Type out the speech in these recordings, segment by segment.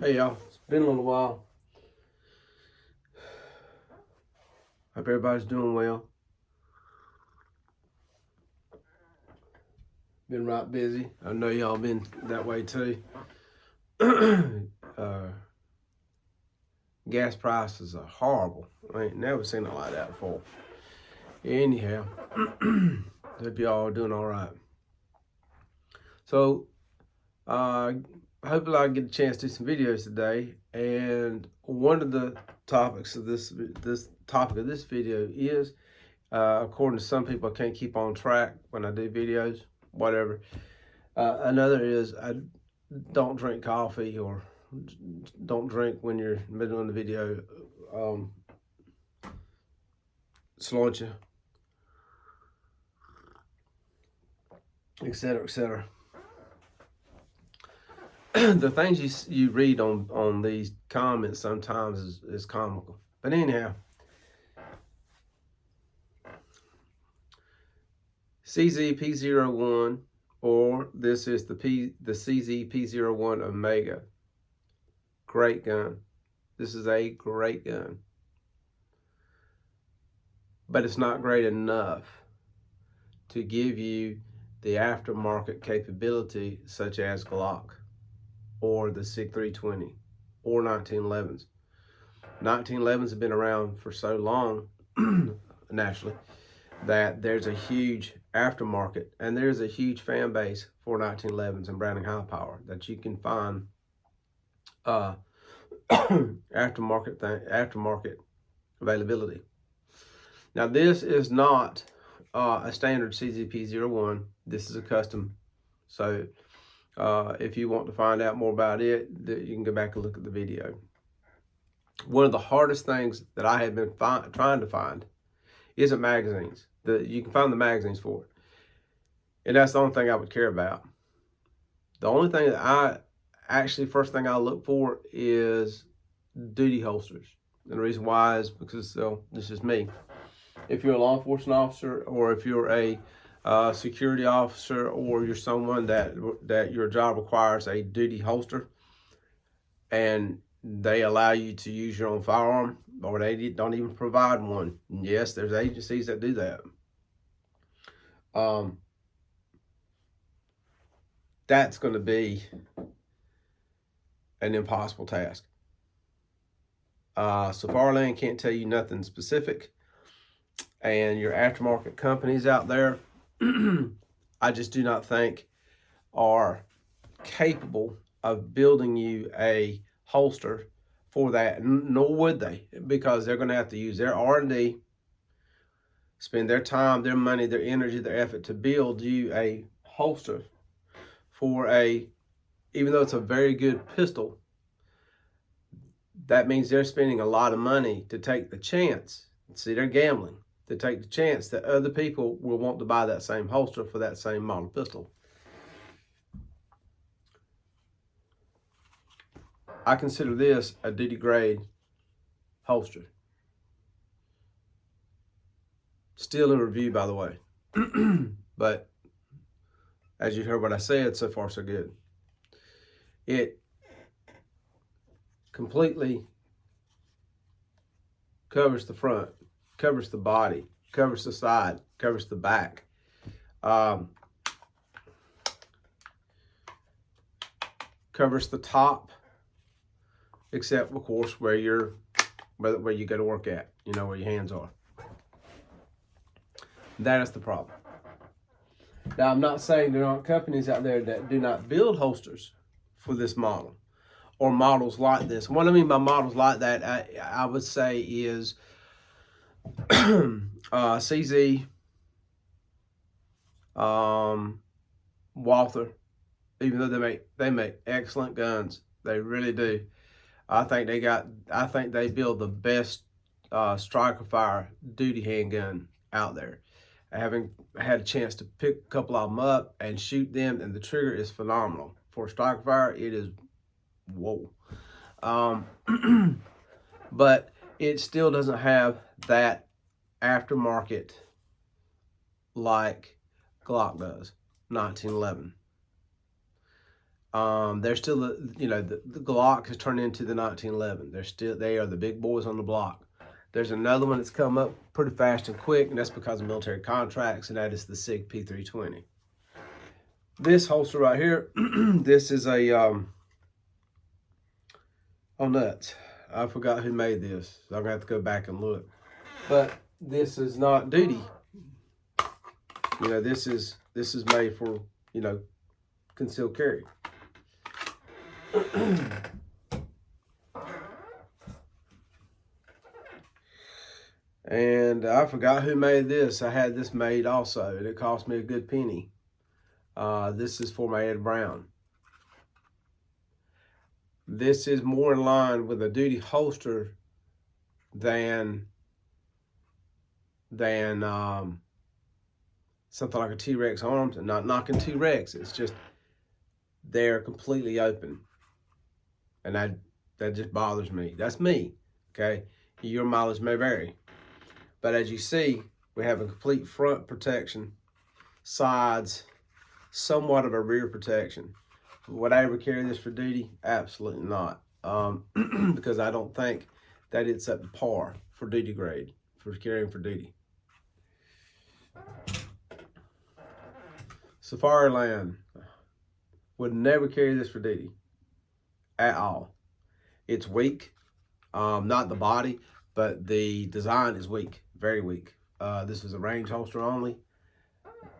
Hey y'all, it's been a little while. Hope everybody's doing well. Been right busy. I know y'all been that way too. Gas prices are horrible. I ain't never seen it like that before. Anyhow, hope y'all are doing all right. So, hopefully I get a chance to do some videos today. And one of the topics of this topic of this video is, according to some people, I can't keep on track when I do videos. Whatever. Another is I don't drink coffee or don't drink when you're in the middle of the video. Cilantro, etc., etc. The things you read on these comments sometimes is comical. But anyhow, CZP01, or this is the CZP01 Omega. Great gun. This is a great gun. But it's not great enough to give you the aftermarket capability such as Glock or the SIG 320 or 1911s. 1911s have been around for so long nationally that there's a huge aftermarket and there's a huge fan base for 1911s and Browning High Power that you can find aftermarket availability. Now this is not a standard CZP01. This is a custom. So if you want to find out more about it, you can go back and look at the video. One of the hardest things that I have been trying to find isn't magazines. You can find the magazines for it. And that's the only thing I would care about. The only thing that first thing I look for is duty holsters. And the reason why is because this is me. If you're a law enforcement officer, or if you're a security officer, or you're someone that your job requires a duty holster, and they allow you to use your own firearm, or they don't even provide one. Yes, there's agencies that do that. That's going to be an impossible task. Safariland can't tell you nothing specific. And your aftermarket companies out there, I just do not think are capable of building you a holster for that, nor would they, because they're going to have to use their R&D, spend their time, their money, their energy, their effort to build you a holster for even though it's a very good pistol, that means they're spending a lot of money to take the chance. See, they're gambling to take the chance that other people will want to buy that same holster for that same model pistol. I consider this a duty grade holster. Still in review, by the way. But as you heard what I said, so far so good. It completely covers the front, covers the body, covers the side, covers the back. Covers the top, except of course where you go to work at, where your hands are. That is the problem. Now, I'm not saying there aren't companies out there that do not build holsters for this model or models like this. What I mean by models like that, I would say is CZ, Walther. Even though they make excellent guns, they really do. I think they build the best striker fire duty handgun out there. Having had a chance to pick a couple of them up and shoot them, and the trigger is phenomenal. For a striker fire, it is whoa. But it still doesn't have that aftermarket like Glock does, 1911. They're still, the Glock has turned into the 1911. They are the big boys on the block. There's another one that's come up pretty fast and quick, and that's because of military contracts, and that is the SIG P320. This holster right here, this is a, oh nuts. I forgot who made this, so I'm gonna have to go back and look. But this is not duty. This is made for, concealed carry. And I forgot who made this. I had this made also, and it cost me a good penny. This is for my Ed Brown. This is more in line with a duty holster than something like a T-Rex Arms. And not knocking T-Rex, it's just they're completely open, and that just bothers me. That's me, okay? Your mileage may vary, but as you see, we have a complete front protection, sides, somewhat of a rear protection. Would I ever carry this for duty? Absolutely not, because I don't think that it's up to par for duty grade, for carrying for duty. Safariland, would never carry this for duty at all. It's weak, not the body, but the design is weak, very weak. This is a range holster only.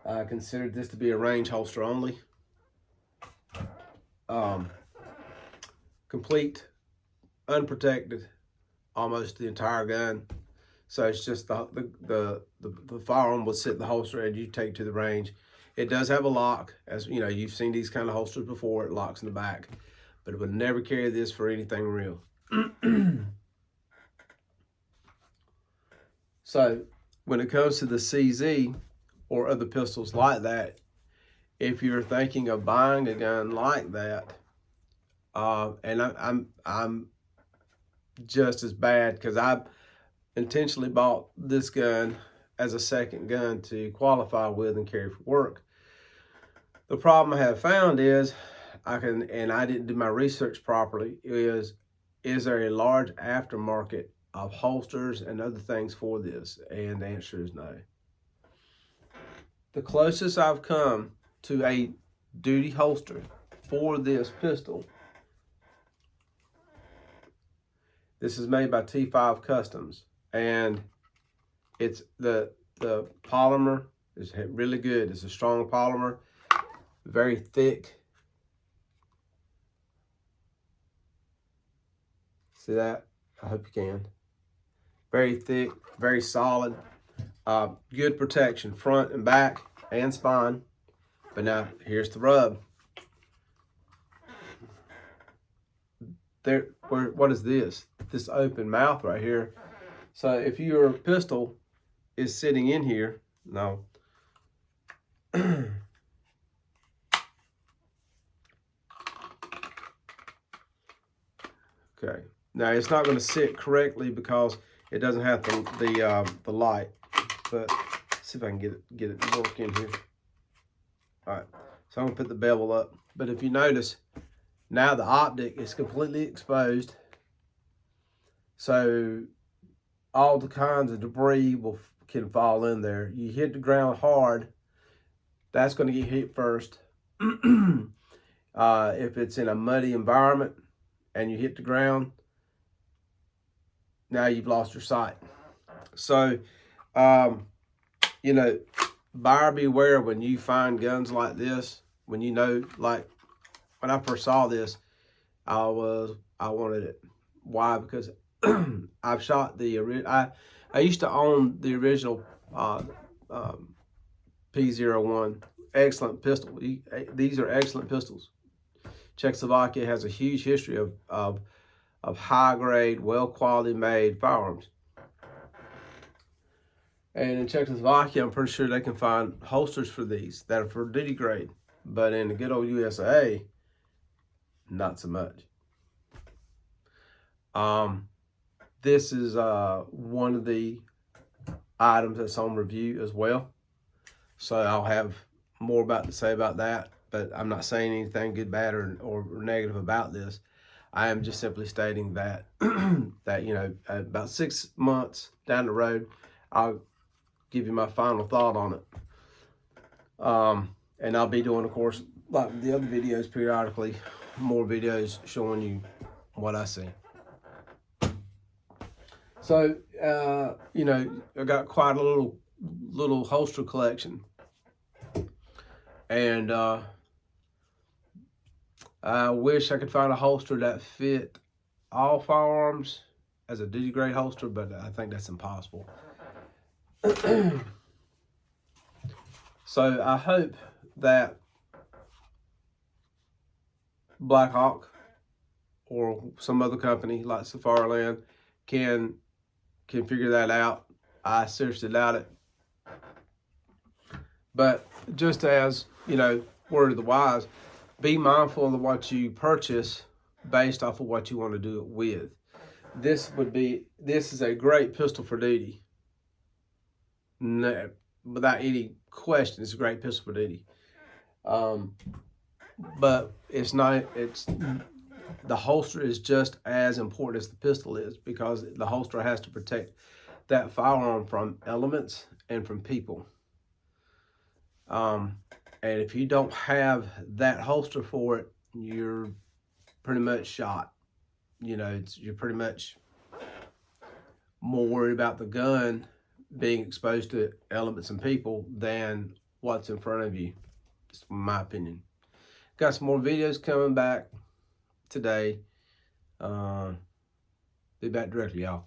I considered this to be a range holster only. Complete, unprotected, almost the entire gun. So it's just the firearm will sit in the holster and you take it to the range. It does have a lock, as you know, you've seen these kind of holsters before. It locks in the back, but it would never carry this for anything real. So when it comes to the CZ or other pistols like that, if you're thinking of buying a gun like that, and I'm just as bad, because I intentionally bought this gun as a second gun to qualify with and carry for work. The problem I have found is, and I didn't do my research properly, is there a large aftermarket of holsters and other things for this? And the answer is no. The closest I've come to a duty holster for this pistol, this is made by T5 Customs, and it's the polymer is really good. It's a strong polymer, very thick. See that? I hope you can. Very thick, very solid, good protection, front and back and spine. But now here's the rub. What is this? This open mouth right here. So if your pistol is sitting in here, no. Okay. Now it's not going to sit correctly because it doesn't have the light. But let's see if I can get it to work in here. All right. So I'm gonna put the bevel up. But if you notice, now the optic is completely exposed. So all the kinds of debris can fall in there. You hit the ground hard, that's going to get hit first. If it's in a muddy environment and you hit the ground, now you've lost your sight. So, buyer beware when you find guns like this. When like when I first saw this, I wanted it. Why? Because I've shot I used to own the original P01. Excellent pistol. These are excellent pistols. Czechoslovakia has a huge history of high grade, well quality made firearms. And in Czechoslovakia, I'm pretty sure they can find holsters for these that are for duty grade. But in the good old USA, not so much. This is one of the items that's on review as well. So I'll have more to say about that but I'm not saying anything good, bad, or negative about this. I am just simply stating that that, you know, about 6 months down the road, I'll give you my final thought on it. And I'll be doing, of course, like the other videos, periodically, more videos showing you what I see. So, you know, I got quite a little holster collection, and I wish I could find a holster that fit all firearms as a duty grade holster, but I think that's impossible. So I hope that Blackhawk or some other company like Safariland can figure that out. I seriously doubt it. But just as, you know, word of the wise, be mindful of what you purchase based off of what you want to do it with. This is a great pistol for duty. No, without any question, it's a great pistol for duty. But the holster is just as important as the pistol is, because the holster has to protect that firearm from elements and from people. And if you don't have that holster for it, you're pretty much shot. You know, you're pretty much more worried about the gun being exposed to elements and people than what's in front of you. Just my opinion. Got some more videos coming back today. Be back directly, y'all.